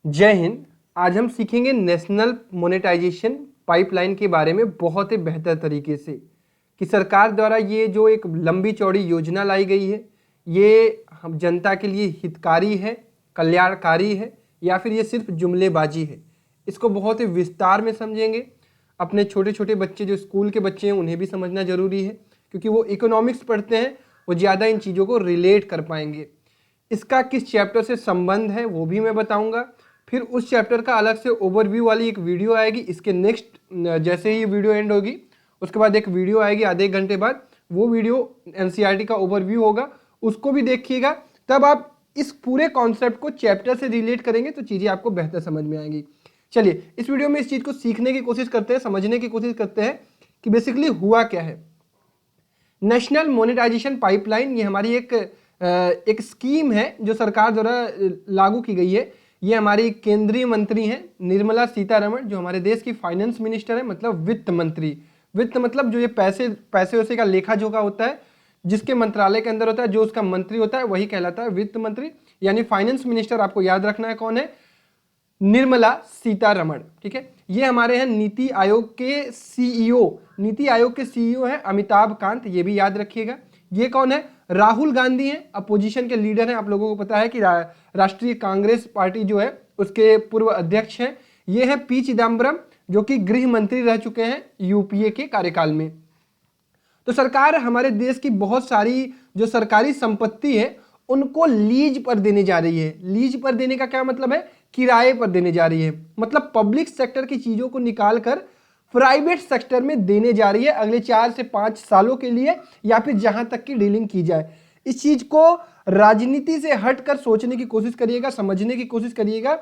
जय हिंद। आज हम सीखेंगे नेशनल मोनेटाइजेशन पाइपलाइन के बारे में बहुत ही बेहतर तरीके से कि सरकार द्वारा ये जो एक लंबी चौड़ी योजना लाई गई है ये हम जनता के लिए हितकारी है, कल्याणकारी है या फिर ये सिर्फ जुमलेबाजी है। इसको बहुत ही विस्तार में समझेंगे। अपने छोटे छोटे बच्चे जो स्कूल के बच्चे हैं उन्हें भी समझना जरूरी है, क्योंकि वो इकोनॉमिक्स पढ़ते हैं, वो ज़्यादा इन चीज़ों को रिलेट कर पाएंगे। इसका किस चैप्टर से संबंध है वो भी मैं बताऊंगा। फिर उस चैप्टर का अलग से ओवरव्यू वाली एक वीडियो आएगी। इसके नेक्स्ट जैसे ही वीडियो एंड होगी उसके बाद एक वीडियो आएगी आधे एक घंटे बाद, वो वीडियो एनसीईआरटी का ओवरव्यू होगा, उसको भी देखिएगा। तब आप इस पूरे कॉन्सेप्ट को चैप्टर से रिलेट करेंगे तो चीज़ें आपको बेहतर समझ में आएंगी। चलिए इस वीडियो में इस चीज़ को सीखने की कोशिश करते हैं, समझने की कोशिश करते हैं कि बेसिकली हुआ क्या है। नेशनल मोनेटाइजेशन पाइपलाइन ये हमारी एक स्कीम है जो सरकार द्वारा लागू की गई है। ये हमारी केंद्रीय मंत्री हैं निर्मला सीतारमण, जो हमारे देश की फाइनेंस मिनिस्टर है, मतलब वित्त मंत्री। वित्त मतलब जो ये पैसे वैसे का लेखा जोखा होता है, जिसके मंत्रालय के अंदर होता है, जो उसका मंत्री होता है वही कहलाता है वित्त मंत्री, यानी फाइनेंस मिनिस्टर। आपको याद रखना है कौन है, निर्मला सीतारमण। ठीक है, ये हमारे हैं नीति आयोग के सीईओ। नीति आयोग के सीईओ है अमिताभ कांत, ये भी याद रखिएगा। ये कौन है, राहुल गांधी हैं, अपोजिशन के लीडर हैं। आप लोगों को पता है कि राष्ट्रीय कांग्रेस पार्टी जो है उसके पूर्व अध्यक्ष हैं। ये है पी चिदम्बरम, जो कि गृह मंत्री रह चुके हैं यूपीए के कार्यकाल में। तो सरकार हमारे देश की बहुत सारी जो सरकारी संपत्ति है उनको लीज पर देने जा रही है। लीज पर देने का क्या मतलब है, किराए पर देने जा रही है। मतलब पब्लिक सेक्टर की चीजों को निकाल कर प्राइवेट सेक्टर में देने जा रही है अगले 4 से 5 सालों के लिए, या फिर जहां तक की डीलिंग की जाए। इस चीज को राजनीति से हटकर सोचने की कोशिश करिएगा, समझने की कोशिश करिएगा।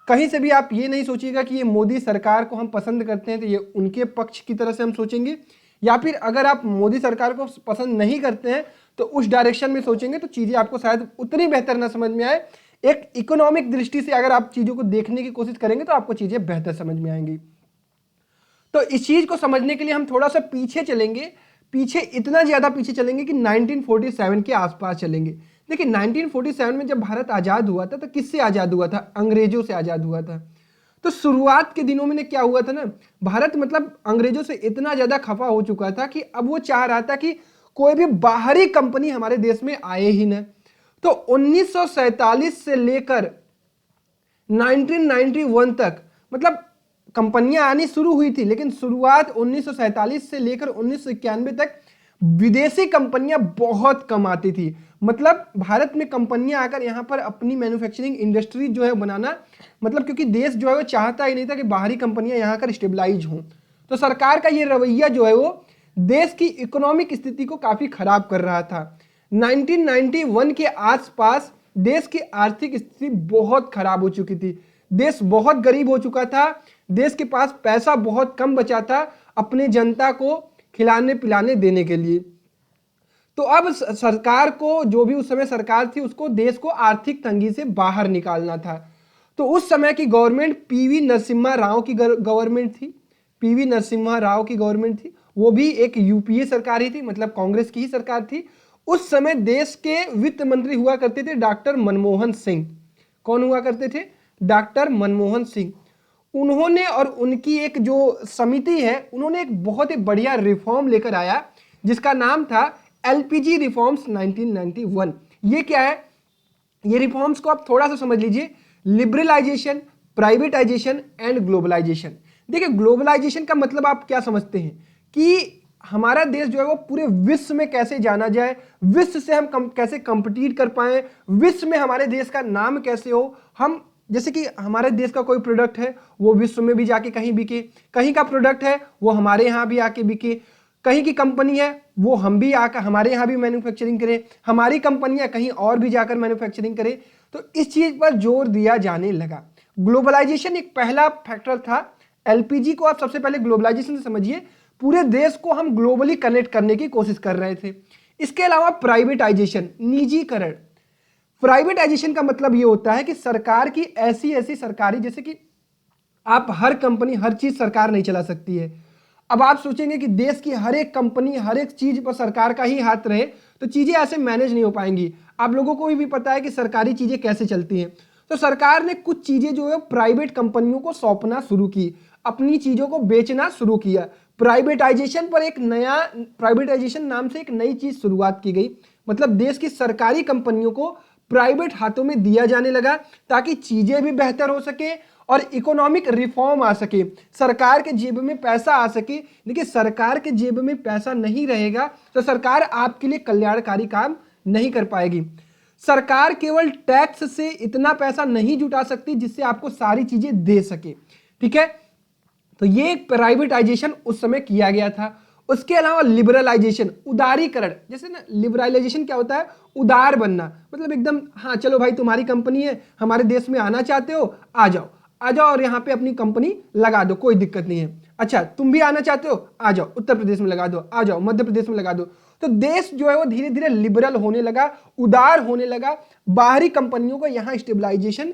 कहीं से भी आप ये नहीं सोचिएगा कि ये मोदी सरकार को हम पसंद करते हैं तो ये उनके पक्ष की तरह से हम सोचेंगे, या फिर अगर आप मोदी सरकार को पसंद नहीं करते हैं तो उस डायरेक्शन में सोचेंगे तो चीजें आपको शायद उतनी बेहतर ना समझ में आए। एक इकोनॉमिक दृष्टि से अगर आप चीजों को देखने की कोशिश करेंगे तो आपको चीजें बेहतर समझ में आएंगी। तो इस चीज को समझने के लिए हम थोड़ा सा पीछे चलेंगे, पीछे इतना ज्यादा पीछे चलेंगे कि 1947 के आसपास चलेंगे। देखिए 1947 में जब भारत आजाद हुआ था तो किससे आजाद हुआ था, अंग्रेजों से आजाद हुआ था। तो शुरुआत के दिनों में क्या हुआ था ना, भारत मतलब अंग्रेजों से इतना ज्यादा खफा हो चुका था कि अब वो चाह रहा था कि कोई भी बाहरी कंपनी हमारे देश में आए ही ना। तो 1947 से लेकर 1991 तक मतलब कंपनियां आनी शुरू हुई थी, लेकिन शुरुआत 1947 से लेकर 1991 तक विदेशी कंपनियां बहुत कम आती थी। मतलब भारत में कंपनियां आकर यहां पर अपनी मैन्युफैक्चरिंग इंडस्ट्री जो है बनाना, मतलब क्योंकि देश जो है वो चाहता ही नहीं था कि बाहरी कंपनियां यहां कर स्टेबलाइज हों। तो सरकार का ये रवैया जो है वो देश की इकोनॉमिक स्थिति को काफी खराब कर रहा था। 1991 के आसपास देश की आर्थिक स्थिति बहुत खराब हो चुकी थी। देश बहुत गरीब हो चुका था, देश के पास पैसा बहुत कम बचा था अपने जनता को खिलाने पिलाने देने के लिए। तो अब सरकार को, जो भी उस समय सरकार थी, उसको देश को आर्थिक तंगी से बाहर निकालना था। तो उस समय की गवर्नमेंट पीवी नरसिम्हा राव की गवर्नमेंट थी। पीवी नरसिम्हा राव की गवर्नमेंट थी, वो भी एक यूपीए सरकार ही थी, मतलब कांग्रेस की ही सरकार थी। उस समय देश के वित्त मंत्री हुआ करते थे डॉक्टर मनमोहन सिंह। कौन हुआ करते थे, डॉक्टर मनमोहन सिंह। उन्होंने और उनकी एक जो समिति है उन्होंने एक बहुत ही बढ़िया रिफॉर्म लेकर आया जिसका नाम था एलपीजी रिफॉर्म्स 1991। ये क्या है, ये रिफॉर्म्स को आप थोड़ा सा समझ लीजिए, लिबरलाइजेशन, प्राइवेटाइजेशन एंड ग्लोबलाइजेशन। देखिए ग्लोबलाइजेशन का मतलब आप क्या समझते हैं कि हमारा देश जो है वो पूरे विश्व में कैसे जाना जाए, विश्व से हम कैसे कंपीट कर पाए, विश्व में हमारे देश का नाम कैसे हो। हम जैसे कि हमारे देश का कोई प्रोडक्ट है वो विश्व में भी जाके कहीं बिके, कहीं का प्रोडक्ट है वो हमारे यहाँ भी आके बिके, कहीं की कंपनी है वो हम भी आकर हमारे यहाँ भी मैन्युफैक्चरिंग करें, हमारी कंपनियां कहीं और भी जाकर मैन्युफैक्चरिंग करें। तो इस चीज पर जोर दिया जाने लगा। ग्लोबलाइजेशन एक पहला फैक्टर था। एलपीजी को आप सबसे पहले ग्लोबलाइजेशन से समझिए, पूरे देश को हम ग्लोबली कनेक्ट करने की कोशिश कर रहे थे। इसके अलावा प्राइवेटाइजेशन, निजीकरण। प्राइवेटाइजेशन का मतलब यह होता है कि सरकार की ऐसी ऐसी सरकारी, जैसे कि आप हर कंपनी हर चीज सरकार नहीं चला सकती है। अब आप सोचेंगे कि देश की हर एक कंपनी हर एक चीज पर सरकार का ही हाथ रहे तो चीजें ऐसे मैनेज नहीं हो पाएंगी। आप लोगों को भी पता है कि सरकारी चीजें कैसे चलती हैं। तो सरकार ने कुछ चीजें जो है प्राइवेट कंपनियों को सौंपना शुरू की, अपनी चीजों को बेचना शुरू किया। प्राइवेटाइजेशन पर एक नया प्राइवेटाइजेशन नाम से एक नई चीज शुरुआत की गई, मतलब देश की सरकारी कंपनियों को प्राइवेट हाथों में दिया जाने लगा ताकि चीजें भी बेहतर हो सके और इकोनॉमिक रिफॉर्म आ सके, सरकार के जेब में पैसा आ सके। देखिए सरकार के जेब में पैसा नहीं रहेगा तो सरकार आपके लिए कल्याणकारी काम नहीं कर पाएगी। सरकार केवल टैक्स से इतना पैसा नहीं जुटा सकती जिससे आपको सारी चीजें दे सके, ठीक है। तो ये प्राइवेटाइजेशन उस समय किया गया था। उसके अलावा लिबरलाइजेशन, उदारीकरण, जैसे ना लिबरलाइजेशन क्या होता है, उदार बनना, मतलब एकदम हाँ चलो भाई तुम्हारी कंपनी है, हमारे देश में आना चाहते हो, आ जाओ आ जाओ और यहाँ पे अपनी कंपनी लगा दो, कोई दिक्कत नहीं है। अच्छा तुम भी आना चाहते हो, आ जाओ उत्तर प्रदेश में लगा दो, आ जाओ मध्य प्रदेश में लगा दो। तो देश जो है वो धीरे धीरे लिबरल होने लगा, उदार होने लगा, बाहरी कंपनियों को यहाँ स्टेबलाइजेशन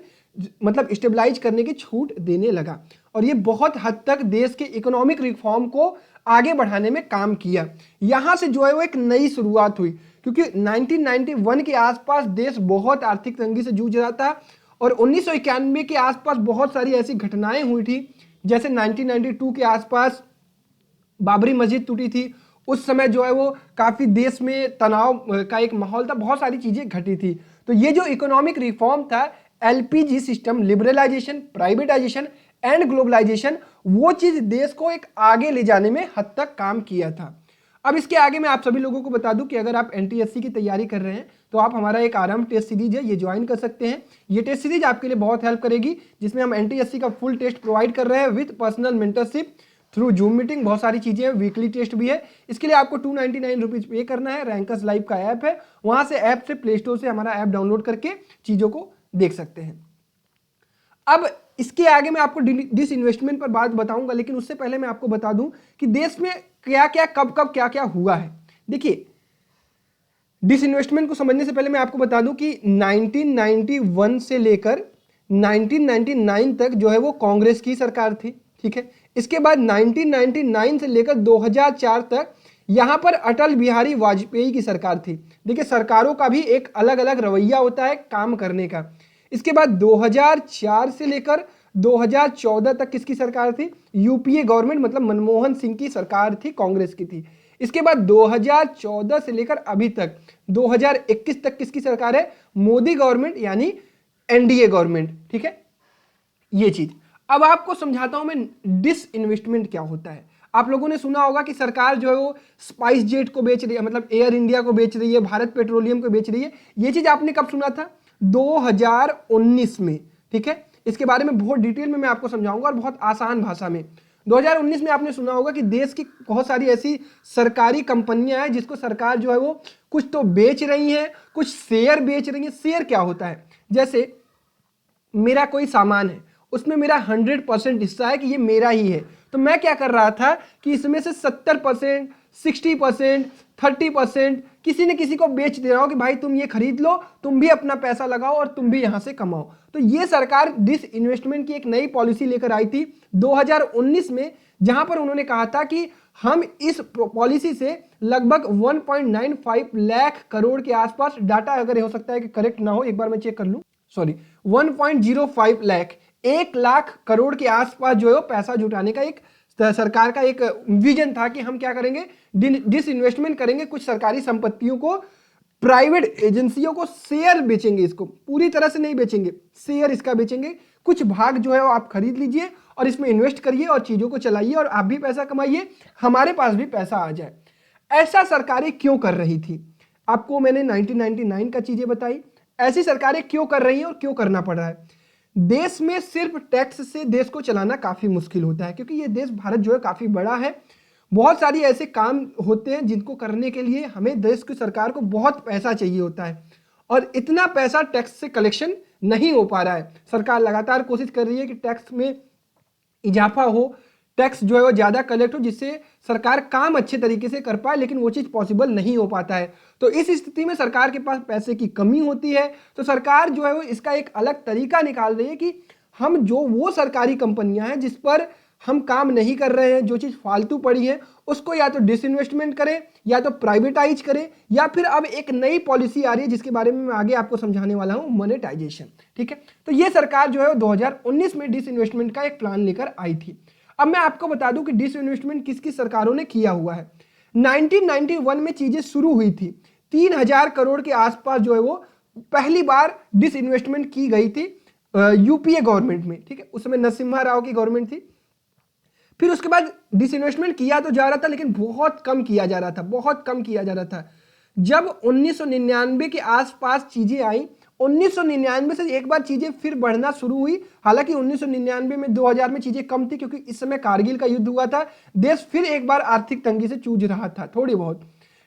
मतलब स्टेबलाइज करने की छूट देने लगा और ये बहुत हद तक देश के इकोनॉमिक रिफॉर्म को आगे बढ़ाने में काम किया। यहां से जो है वो एक नई शुरुआत हुई, क्योंकि 1991 के आसपास देश बहुत आर्थिक तंगी से जूझ रहा था और 1991 के आसपास बहुत सारी ऐसी घटनाएं हुई थी, जैसे 1992 के आसपास बाबरी मस्जिद टूटी थी। उस समय जो है वो काफी देश में तनाव का एक माहौल था, बहुत सारी चीजें घटी थी। तो ये जो इकोनॉमिक रिफॉर्म था, LPG system, liberalisation, privatisation and globalisation, वो चीज देश को एक आगे ले जाने में हद तक काम किया था। अब इसके आगे मैं आप सभी लोगों को बता दूं कि अगर आप एनटीएससी की तैयारी कर रहे हैं तो आप हमारा एक आराम टेस्ट सीरीज है, ये ज्वाइन कर सकते हैं। ये टेस्ट सीरीज आपके लिए बहुत हेल्प करेगी, जिसमें हम एनटीएससी का फुल टेस्ट प्रोवाइड कर रहे हैं with personal mentorship through zoom meeting, बहुत सारी चीजें हैं, वीकली टेस्ट भी है। इसके लिए आपको 299 रुपीज पे करना है। रैंकर्स लाइव का ऐप है, वहां से ऐप से प्ले स्टोर से हमारा ऐप डाउनलोड करके चीजों को देख सकते हैं। अब इसके आगे मैं आपको डिस इन्वेस्टमेंट पर बात बताऊंगा, लेकिन उससे पहले मैं आपको बता दूं कि देश में क्या क्या कब कब क्या क्या हुआ है। देखिए डिस इन्वेस्टमेंट को समझने से पहले मैं आपको बता दूं कि 1991 से लेकर 1999 तक जो है वो कांग्रेस की सरकार थी, ठीक है। इसके बाद 1999 से लेकर 2004 तक यहां पर अटल बिहारी वाजपेयी की सरकार थी। देखिए सरकारों का भी एक अलग अलग रवैया होता है काम करने का। इसके बाद 2004 से लेकर 2014 तक किसकी सरकार थी, यूपीए गवर्नमेंट, मतलब मनमोहन सिंह की सरकार थी, कांग्रेस की थी। इसके बाद 2014 से लेकर अभी तक 2021 तक किसकी सरकार है, मोदी गवर्नमेंट यानी एनडीए गवर्नमेंट, ठीक है। ये चीज अब आपको समझाता हूं मैं डिस इन्वेस्टमेंट क्या होता है। आप लोगों ने सुना होगा कि सरकार जो है वो स्पाइस जेट को बेच रही है, मतलब एयर इंडिया को बेच रही है, भारत पेट्रोलियम को बेच रही है। ये चीज आपने कब सुना था, 2019 में, ठीक है। इसके बारे में बहुत डिटेल में मैं आपको समझाऊंगा और बहुत आसान भाषा में। 2019 में आपने सुना होगा कि देश की बहुत सारी ऐसी सरकारी कंपनियां हैं जिसको सरकार जो है वो कुछ तो बेच रही है, कुछ शेयर बेच रही है। शेयर क्या होता है, जैसे मेरा कोई सामान है, उसमें मेरा 100% हिस्सा है कि ये मेरा ही है, तो मैं क्या कर रहा था कि इसमें से 70%, 60%, 30% किसी न किसी को बेच दे रहा हूं कि भाई तुम ये खरीद लो, तुम भी अपना पैसा लगाओ और तुम भी यहां से कमाओ। तो ये सरकार डिस इन्वेस्टमेंट की एक नई पॉलिसी लेकर आई थी 2019 में, जहां पर उन्होंने कहा था कि हम इस पॉलिसी से लगभग 1.95 लाख करोड़ के आसपास, डाटा अगर हो सकता है कि करेक्ट ना हो, एक बार मैं चेक कर लूं, सॉरी 1.05 लाख, 1 लाख करोड़ के आसपास जो है पैसा जुटाने का एक सरकार का एक विजन था कि हम क्या करेंगे, डिस इन्वेस्टमेंट करेंगे, कुछ सरकारी संपत्तियों को प्राइवेट एजेंसियों को शेयर बेचेंगे, इसको पूरी तरह से नहीं बेचेंगे, शेयर इसका बेचेंगे, कुछ भाग जो है वो आप खरीद लीजिए और इसमें इन्वेस्ट करिए और चीजों को चलाइए और आप भी पैसा कमाइए, हमारे पास भी पैसा आ जाए। ऐसा सरकारें क्यों कर रही थी, आपको मैंने 1999 का चीजें बताई, ऐसी सरकारें क्यों कर रही हैं और क्यों करना पड़ रहा है। देश में सिर्फ टैक्स से देश को चलाना काफी मुश्किल होता है, क्योंकि ये देश भारत जो है काफी बड़ा है, बहुत सारी ऐसे काम होते हैं जिनको करने के लिए हमें देश की सरकार को बहुत पैसा चाहिए होता है और इतना पैसा टैक्स से कलेक्शन नहीं हो पा रहा है। सरकार लगातार कोशिश कर रही है कि टैक्स में इजाफा हो, टैक्स जो है वो ज्यादा कलेक्ट हो, जिससे सरकार काम अच्छे तरीके से कर पाए, लेकिन वो चीज पॉसिबल नहीं हो पाता है। तो इस स्थिति में सरकार के पास पैसे की कमी होती है, तो सरकार जो है वो इसका एक अलग तरीका निकाल रही है कि हम जो वो सरकारी कंपनियां हैं जिस पर हम काम नहीं कर रहे हैं, जो चीज़ फालतू पड़ी है उसको या तो डिसइन्वेस्टमेंट करें या तो प्राइवेटाइज करें, या फिर अब एक नई पॉलिसी आ रही है जिसके बारे में मैं आगे आपको समझाने वाला हूं, मोनेटाइजेशन। ठीक है, तो ये सरकार जो है 2019 में डिसइन्वेस्टमेंट का एक प्लान लेकर आई थी। अब मैं आपको बता दूं कि डिसइन्वेस्टमेंट किस किस सरकारों ने किया हुआ है। 1991 में चीजें शुरू हुई थी, 3000 करोड़ के आसपास जो है वो पहली बार डिसइन्वेस्टमेंट की गई थी यूपीए गवर्नमेंट में। ठीक है, उस समय नरसिम्हा राव की गवर्नमेंट थी। फिर उसके बाद डिसइन्वेस्टमेंट किया तो जा रहा था, लेकिन बहुत कम किया जा रहा था, बहुत कम किया जा रहा था। जब 1999 के आसपास चीजें आई, 1999 से एक बार चीजें फिर बढ़ना शुरू हुई। हालांकि 1999 में 2000 में चीजें कम थी क्योंकि इस समय कारगिल का युद्ध हुआ था, देश फिर एक बार आर्थिक तंगी से जूझ रहा था थोड़ी बहुत।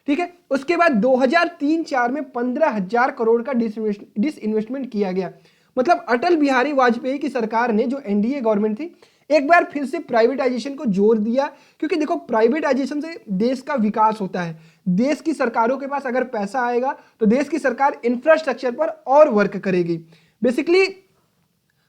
ठीक है, उसके बाद 2003-4 में 15,000 करोड़ का डिसइन्वेस्टमेंट किया गया। मतलब अटल बिहारी वाजपेयी की सरकार ने, जो एनडीए गवर्नमेंट थी, एक बार फिर से प्राइवेटाइजेशन को जोर दिया। क्योंकि देखो, प्राइवेटाइजेशन से देश का विकास होता है। देश की सरकारों के पास अगर पैसा आएगा तो देश की सरकार इंफ्रास्ट्रक्चर पर और वर्क करेगी। बेसिकली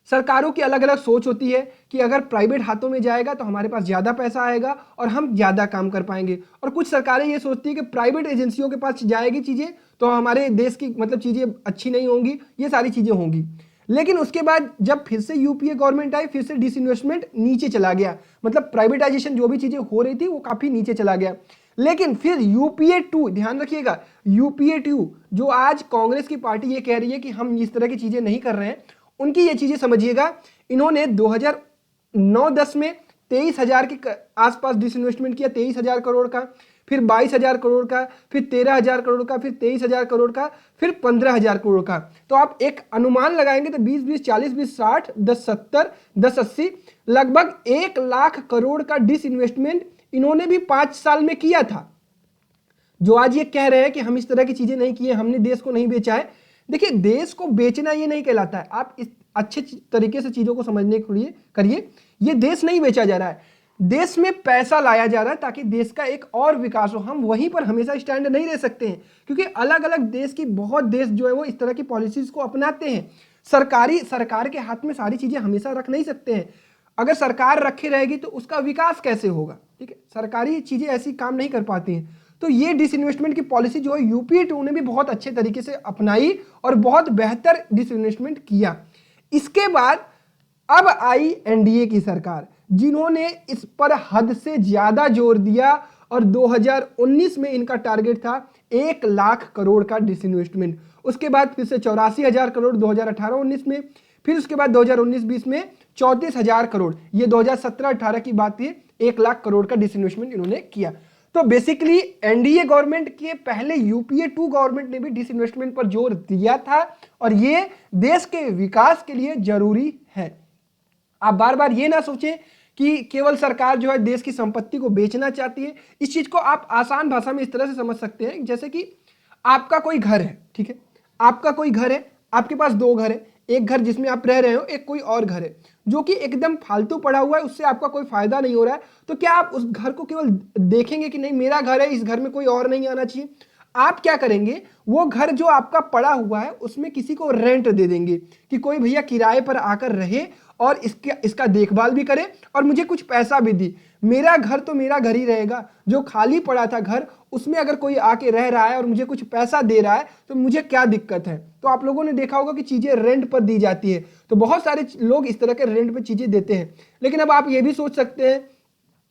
सरकारों की अलग अलग सोच होती है कि अगर प्राइवेट हाथों में जाएगा तो हमारे पास ज्यादा पैसा आएगा और हम ज्यादा काम कर पाएंगे, और कुछ सरकारें ये सोचती है कि प्राइवेट एजेंसियों के पास जाएगी चीजें तो हमारे देश की मतलब चीजें अच्छी नहीं होंगी, ये सारी चीजें होंगी। लेकिन उसके बाद जब फिर से यूपीए गवर्नमेंट आई, फिर से डिसइन्वेस्टमेंट नीचे चला गया। मतलब प्राइवेटाइजेशन जो भी चीजें हो रही थी वो काफी नीचे चला गया। लेकिन फिर यूपीए 2, ध्यान रखिएगा, यूपीए 2 जो आज कांग्रेस की पार्टी ये कह रही है कि हम इस तरह की चीजें नहीं कर रहे हैं, उनकी ये चीजें समझिएगा। इन्होंने 2009-10 में 23,000 के आसपास डिसइन्वेस्टमेंट किया, 23,000 करोड़ का, फिर 22,000 करोड़ का, फिर 13,000 करोड़ का, फिर 23,000 करोड़ का, फिर 15,000 करोड़ का। तो आप एक अनुमान लगाएंगे तो 20-20, 40-20, 60, 10-70, 10-80, लगभग 1 लाख करोड़ का डिसइन्वेस्टमेंट इन्होंने भी 5 साल में किया था। जो आज ये कह रहे हैं कि हम इस तरह की चीजें नहीं किए, हमने देश को नहीं बेचा है। देखिए, देश को बेचना ये नहीं कहलाता है। आप इस अच्छे तरीके से चीजों को समझने के लिए करिए, ये देश नहीं बेचा जा रहा है, देश में पैसा लाया जा रहा है ताकि देश का एक और विकास हो। हम वहीं पर हमेशा स्टैंड नहीं रह सकते हैं, क्योंकि अलग अलग देश की बहुत देश जो है वो इस तरह की पॉलिसीज को अपनाते हैं। सरकार के हाथ में सारी चीजें हमेशा रख नहीं सकते हैं। अगर सरकार रखे रहेगी तो उसका विकास कैसे होगा? ठीक है, सरकारी चीजें ऐसी काम नहीं कर पाती हैं। तो ये डिसइन्वेस्टमेंट की पॉलिसी जो है यूपीए 2 ने भी बहुत अच्छे तरीके से अपनाई और बहुत बेहतर डिसइन्वेस्टमेंट किया। इसके बाद अब आई एनडीए की सरकार, जिन्होंने इस पर हद से ज्यादा जोर दिया, और 2019 में इनका टारगेट था 1 लाख करोड़ का डिसइन्वेस्टमेंट। उसके बाद फिर से 84,000 करोड़ 2018-19 में, फिर उसके बाद 2019-20 में 34,000 करोड़, ये 2017-18 की बात है, 1 लाख करोड़ का डिसइन्वेस्टमेंट इन्होंने किया। तो बेसिकली एनडीए गवर्नमेंट के पहले यूपीए 2 गवर्नमेंट ने भी डिसइन्वेस्टमेंट पर जोर दिया था, और ये देश के विकास के लिए जरूरी है। आप बार बार ये ना सोचें कि केवल सरकार जो है देश की संपत्ति को बेचना चाहती है। इस चीज को आप आसान भाषा में इस तरह से समझ सकते हैं, जैसे कि आपका कोई घर है, ठीक है, आपका कोई घर है, आपके पास 2 घर है, एक घर जिसमें आप रह रहे हो, एक कोई और घर है जो कि एकदम फालतू पड़ा हुआ है, उससे आपका कोई फायदा नहीं हो रहा है। तो क्या आप उस घर को केवल देखेंगे कि नहीं मेरा घर है, इस घर में कोई और नहीं आना चाहिए? आप क्या करेंगे, वो घर जो आपका पड़ा हुआ है उसमें किसी को रेंट दे देंगे कि कोई भैया किराए पर आकर रहे और इसका देखभाल भी करे और मुझे कुछ पैसा भी दी। मेरा घर तो मेरा घर ही रहेगा, जो खाली पड़ा था घर उसमें अगर कोई आके रह रहा है और मुझे कुछ पैसा दे रहा है तो मुझे क्या दिक्कत है? तो आप लोगों ने देखा होगा कि चीजें रेंट पर दी जाती है, तो बहुत सारे लोग इस तरह के रेंट पर चीजें देते हैं। लेकिन अब आप ये भी सोच सकते हैं,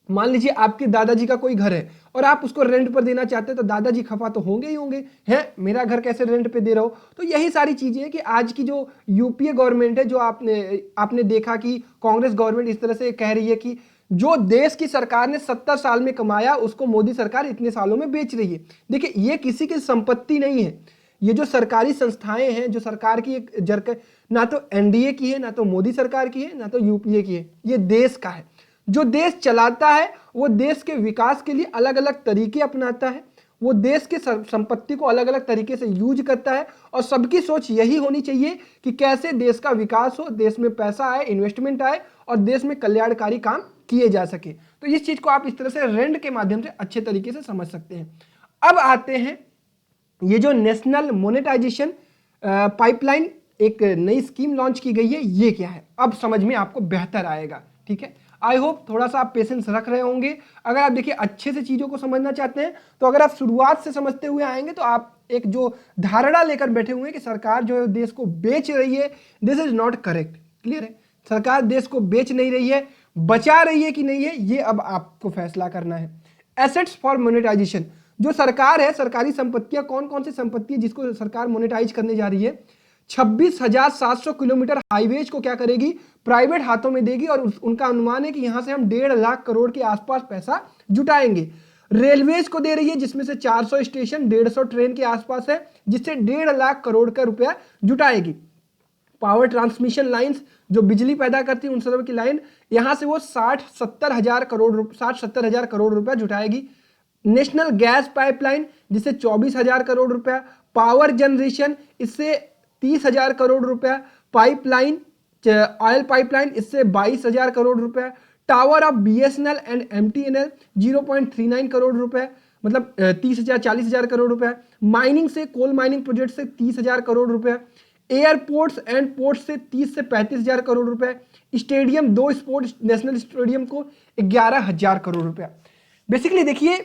मान लीजिए आपके दादाजी का कोई घर है और आप उसको रेंट पर देना चाहते हैं, तो दादाजी खफा तो होंगे ही होंगे, हैं मेरा घर कैसे रेंट पे दे रहा हो? तो यही सारी चीजें हैं कि आज की जो यूपीए गवर्नमेंट है, जो आपने देखा कि कांग्रेस गवर्नमेंट इस तरह से कह रही है कि जो देश की सरकार ने 70 साल में कमाया उसको मोदी सरकार इतने सालों में बेच रही है। देखिए, ये किसी की संपत्ति नहीं है, ये जो सरकारी संस्थाएं हैं, जो सरकार की एक जरक, ना तो एनडीए की है, ना तो मोदी सरकार की है, ना तो यूपीए की है, ये देश का है। जो देश चलाता है वो देश के विकास के लिए अलग अलग तरीके अपनाता है, वो देश के संपत्ति को अलग अलग तरीके से यूज करता है, और सबकी सोच यही होनी चाहिए कि कैसे देश का विकास हो, देश में पैसा आए, इन्वेस्टमेंट आए और देश में कल्याणकारी काम किए जा सके। तो इस चीज को आप इस तरह से रेंट के माध्यम से अच्छे तरीके से समझ सकते हैं। अब आते हैं ये जो नेशनल मोनेटाइजेशन पाइपलाइन, एक नई स्कीम लॉन्च की गई है, ये क्या है अब समझ में आपको बेहतर आएगा। ठीक है, आई होप थोड़ा सा आप पेशेंस रख रहे होंगे। अगर आप देखिए अच्छे से चीज़ों को समझना चाहते हैं तो अगर आप शुरुआत से समझते हुए आएंगे तो आप एक जो धारणा लेकर बैठे हुए हैं कि सरकार जो है देश को बेच रही है, this is not correct. Clear है? सरकार देश को बेच नहीं रही है, बचा रही है कि नहीं है, ये अब आपको फैसला करना है। एसेट्स फॉर मोनेटाइजेशन, जो सरकार है, सरकारी संपत्तियां कौन कौन सी संपत्ति है जिसको सरकार मोनेटाइज करने जा रही है? 26,700 किलोमीटर हाईवेज को क्या करेगी? प्राइवेट हाथों में देगी, और उनका अनुमान है कि यहां से हम 1.5 लाख करोड़ के आसपास पैसा जुटाएंगे। रेलवेज को दे रही है जिसमें से 400 स्टेशन 150 ट्रेन के आसपास है, जिससे 1.5 लाख करोड़ का रुपया जुटाएगी। पावर ट्रांसमिशन लाइंस जो बिजली पैदा करती है उन सब की लाइन, यहां से वो 60-70 हजार करोड़ रुपया जुटाएगी। नेशनल गैस पाइपलाइन जिससे 24,000 करोड़ रुपया, पावर जनरेशन इससे 30,000 करोड़ रुपया, पाइपलाइन ऑयल पाइपलाइन इससे 22,000 करोड़ रुपया, tower of BSNL and MTNL 0.39 crore रुपए, मतलब 40,000 करोड़ रुपए, माइनिंग से कोल माइनिंग प्रोजेक्ट से 30,000 करोड़ रुपए, एयरपोर्ट्स एंड पोर्ट्स से 30 से 35,000 करोड़ रुपए, स्टेडियम 2 स्पोर्ट्स नेशनल स्टेडियम को 11,000 करोड़ रुपया। बेसिकली देखिए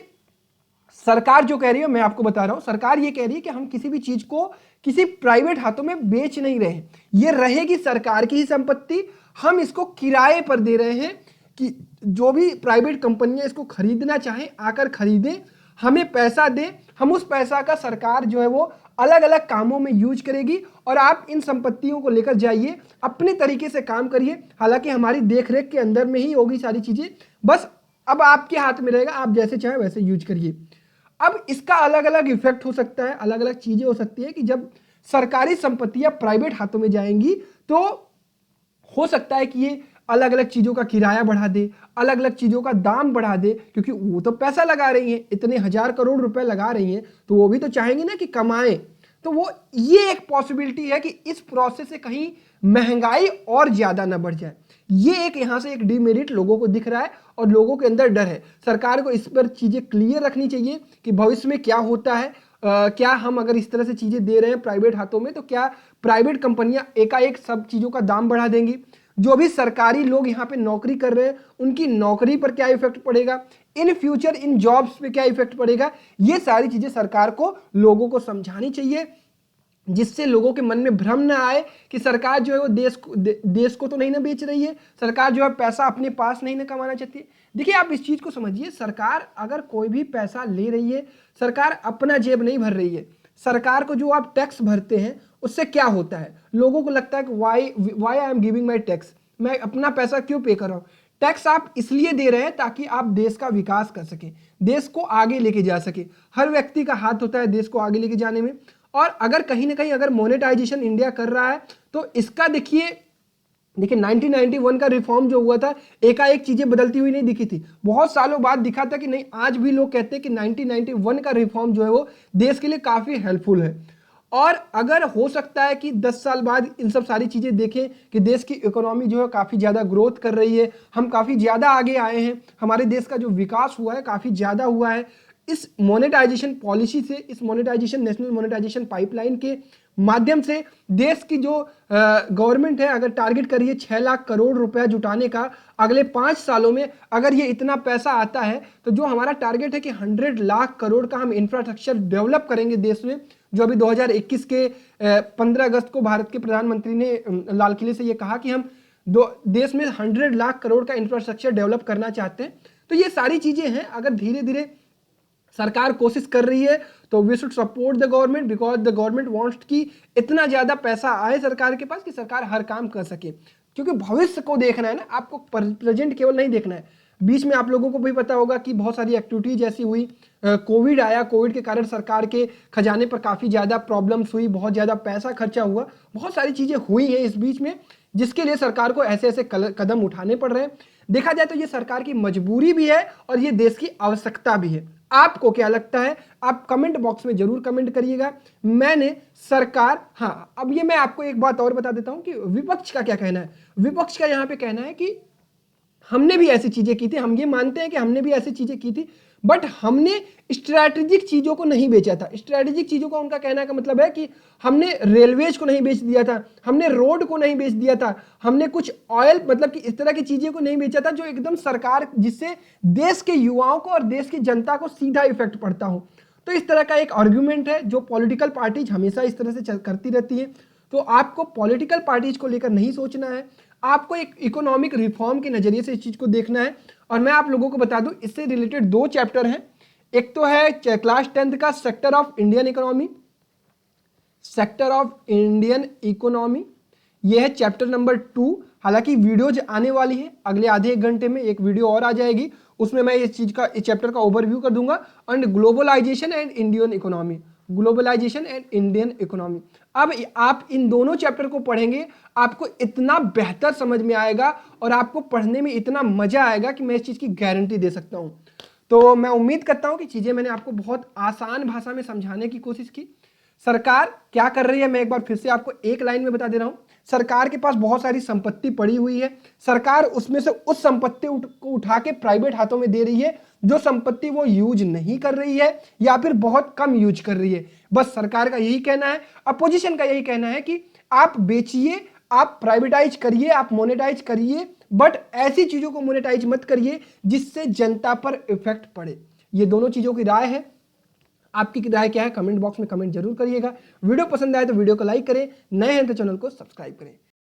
सरकार जो कह रही है, मैं आपको बता रहा हूं, सरकार ये कह रही है कि हम किसी भी चीज को किसी प्राइवेट हाथों में बेच नहीं रहे हैं, ये रहेगी सरकार की ही संपत्ति, हम इसको किराए पर दे रहे हैं कि जो भी प्राइवेट कंपनियां इसको खरीदना चाहें आकर खरीदें, हमें पैसा दें, हम उस पैसा का सरकार जो है वो अलग अलग कामों में यूज करेगी, और आप इन संपत्तियों को लेकर जाइए, अपने तरीके से काम करिए। हालांकि हमारी देखरेख के अंदर में ही होगी सारी चीजें, बस अब आपके हाथ में रहेगा, आप जैसे चाहे वैसे यूज करिए। अब इसका अलग अलग इफेक्ट हो सकता है, अलग अलग चीजें हो सकती है कि जब सरकारी संपत्तियां प्राइवेट हाथों में जाएंगी तो हो सकता है कि ये अलग अलग चीजों का किराया बढ़ा दे, अलग अलग चीजों का दाम बढ़ा दे, क्योंकि वो तो पैसा लगा रही हैं, इतने हजार करोड़ रुपए लगा रही हैं, तो वो भी तो चाहेंगे ना कि कमाएं। तो वो ये एक पॉसिबिलिटी है कि इस प्रोसेस से कहीं महंगाई और ज्यादा ना बढ़ जाए, ये एक यहां से एक डिमेरिट लोगों को दिख रहा है और लोगों के अंदर डर है। सरकार को इस पर चीजें क्लियर रखनी चाहिए कि भविष्य में क्या होता है, क्या हम अगर इस तरह से चीजें दे रहे हैं प्राइवेट हाथों में तो क्या प्राइवेट कंपनियां एकाएक सब चीजों का दाम बढ़ा देंगी, जो भी सरकारी लोग यहाँ पे नौकरी कर रहे हैं उनकी नौकरी पर क्या इफेक्ट पड़ेगा, इन फ्यूचर इन जॉब्स पे क्या इफेक्ट पड़ेगा, ये सारी चीजें सरकार को लोगों को समझानी चाहिए, जिससे लोगों के मन में भ्रम ना आए कि सरकार जो है वो देश को तो नहीं ना बेच रही है, सरकार जो है पैसा अपने पास नहीं ना कमाना चाहती है। देखिए आप इस चीज को समझिए, सरकार अगर कोई भी पैसा ले रही है, सरकार अपना जेब नहीं भर रही है, सरकार को जो आप टैक्स भरते हैं उससे क्या होता है, लोगों को लगता है कि why I am giving my tax, मैं अपना पैसा क्यों पे कर रहा हूं। टैक्स आप इसलिए दे रहे हैं ताकि आप देश का विकास कर सके, देश को आगे लेके जा सके, हर व्यक्ति का हाथ होता है देश को आगे लेके जाने में। और अगर कहीं ना कहीं अगर मोनेटाइजेशन इंडिया कर रहा है तो इसका देखिए 1991 का रिफॉर्म जो हुआ था, एकाएक चीजें बदलती हुई नहीं दिखी थी, बहुत सालों बाद दिखा था कि नहीं, आज भी लोग कहते हैं कि 1991 का रिफॉर्म जो है वो देश के लिए काफी हेल्पफुल है। और अगर हो सकता है कि 10 साल बाद इन सब सारी चीजें देखें कि देश की इकोनॉमी जो है काफी ज्यादा ग्रोथ कर रही है, हम काफी ज्यादा आगे आए हैं, हमारे देश का जो विकास हुआ है काफी ज्यादा हुआ है, इस मोनेटाइजेशन पॉलिसी से, इस मोनेटाइजेशन नेशनल मोनेटाइजेशन पाइपलाइन के माध्यम से देश की जो गवर्नमेंट है अगर टारगेट करिए 6 लाख करोड़ रुपया जुटाने का अगले 5 सालों में, अगर ये इतना पैसा आता है तो जो हमारा टारगेट है कि 100 लाख करोड़ का हम इंफ्रास्ट्रक्चर डेवलप करेंगे देश में, जो अभी 2021 के 15 अगस्त को भारत के प्रधानमंत्री ने लाल किले से ये कहा कि हम देश में 100 लाख करोड़ का इंफ्रास्ट्रक्चर डेवलप करना चाहते हैं। तो ये सारी चीजें हैं, अगर धीरे धीरे सरकार कोशिश कर रही है तो we should support the government, because the government wants कि इतना ज्यादा पैसा आए सरकार के पास कि सरकार हर काम कर सके, क्योंकि भविष्य को देखना है ना, आपको प्रेजेंट केवल नहीं देखना है। बीच में आप लोगों को भी पता होगा कि बहुत सारी एक्टिविटीज ऐसी हुई, कोविड आया, कोविड के कारण सरकार के खजाने पर काफी ज्यादा प्रॉब्लम्स हुई, बहुत ज्यादा पैसा खर्चा हुआ, बहुत सारी चीजें हुई है इस बीच में, जिसके लिए सरकार को ऐसे ऐसे कदम उठाने पड़ रहे हैं। देखा जाए तो ये सरकार की मजबूरी भी है और ये देश की आवश्यकता भी है। आपको क्या लगता है, आप कमेंट बॉक्स में जरूर कमेंट करिएगा। मैंने सरकार, हाँ अब ये मैं आपको एक बात और बता देता हूं कि विपक्ष का क्या कहना है। विपक्ष का यहां पे कहना है कि हमने भी ऐसी चीजें की थी, हम ये मानते हैं कि हमने भी ऐसी चीजें की थी, बट हमने स्ट्रैटेजिक चीज़ों को नहीं बेचा था। स्ट्रैटेजिक चीज़ों का उनका कहना का मतलब है कि हमने रेलवेज को नहीं बेच दिया था, हमने रोड को नहीं बेच दिया था, हमने कुछ ऑयल मतलब कि इस तरह की चीज़ें को नहीं बेचा था जो एकदम सरकार, जिससे देश के युवाओं को और देश की जनता को सीधा इफेक्ट पड़ता हो। तो इस तरह का एक आर्ग्यूमेंट है जो पॉलिटिकल पार्टीज हमेशा इस तरह से करती रहती है। तो आपको पॉलिटिकल पार्टीज को लेकर नहीं सोचना है, आपको एक इकोनॉमिक रिफॉर्म के नजरिए से इस चीज को देखना है। और मैं आप लोगों को बता दूं, इससे रिलेटेड दो चैप्टर हैं। एक तो है क्लास 10th का sector of Indian economy, sector of Indian economy, यह है चैप्टर नंबर 2। हालांकि वीडियोज आने वाली है, अगले आधे एक घंटे में एक वीडियो और आ जाएगी, उसमें मैं इस चीज का, इस चैप्टर का ओवरव्यू कर दूंगा। And globalisation and Indian economy, globalisation and Indian economy. अब आप इन दोनों चैप्टर को पढ़ेंगे, आपको इतना बेहतर समझ में आएगा और आपको पढ़ने में इतना मजा आएगा कि मैं इस चीज की गारंटी दे सकता हूं। तो मैं उम्मीद करता हूं कि चीजें मैंने आपको बहुत आसान भाषा में समझाने की कोशिश की। सरकार क्या कर रही है, मैं एक बार फिर से आपको एक लाइन में बता दे रहा हूं। सरकार के पास बहुत सारी संपत्ति पड़ी हुई है, सरकार उसमें से उस संपत्ति को उठा के प्राइवेट हाथों में दे रही है जो संपत्ति वो यूज नहीं कर रही है या फिर बहुत कम यूज कर रही है। बस सरकार का यही कहना है, अपोजिशन का यही कहना है कि आप बेचिए, आप प्राइवेटाइज करिए, आप मोनेटाइज करिए, बट ऐसी चीजों को मोनेटाइज मत करिए जिससे जनता पर इफेक्ट पड़े। ये दोनों चीजों की राय है। आपकी राय क्या है कमेंट बॉक्स में कमेंट जरूर करिएगा। वीडियो पसंद आए तो वीडियो को लाइक करें, नए हैं तो चैनल को सब्सक्राइब करें।